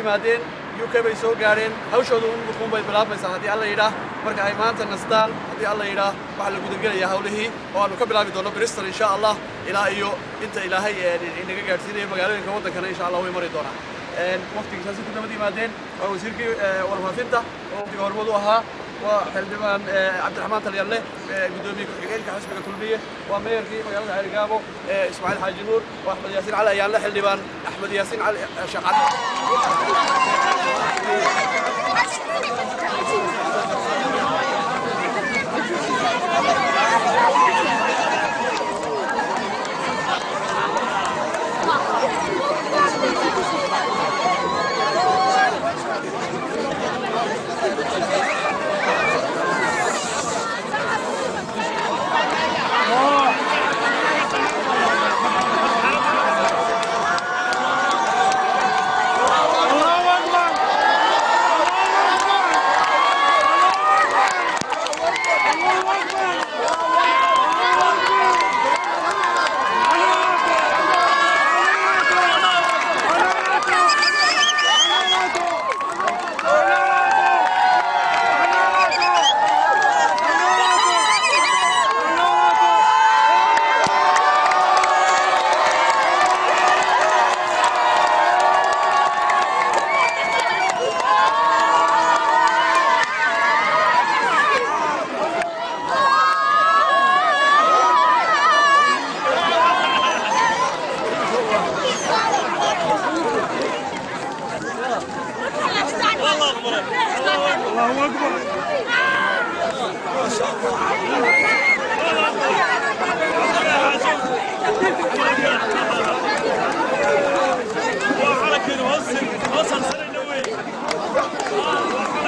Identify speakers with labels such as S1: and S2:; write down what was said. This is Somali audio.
S1: yimaadeen UK bay soo gaareen hawshooda uun bay bilaabaysaa haddii alla yidhaah marka ay maanta nastaan haddii alla yidhaah waxaa la gudagelayaa hawlihii oo aanu ka bilaabi doono Bristol insha Allah ilaa iyo inta ilaahay inaga gaarsiinayo magaalooyinka waddankana insha Allah way mari doonaan waqtigiisaasi ku nabad yimaadeen waa wasiirkii warfaafinta oo waqtiga hormadu ahaa وحلبان عبد الرحمن تليالله قدومي كحجين كحسب كلبية وميركي مجال عرقابه إسماعيل حاج نور وأحمد ياسين على يالله حلبان أحمد ياسين على شقات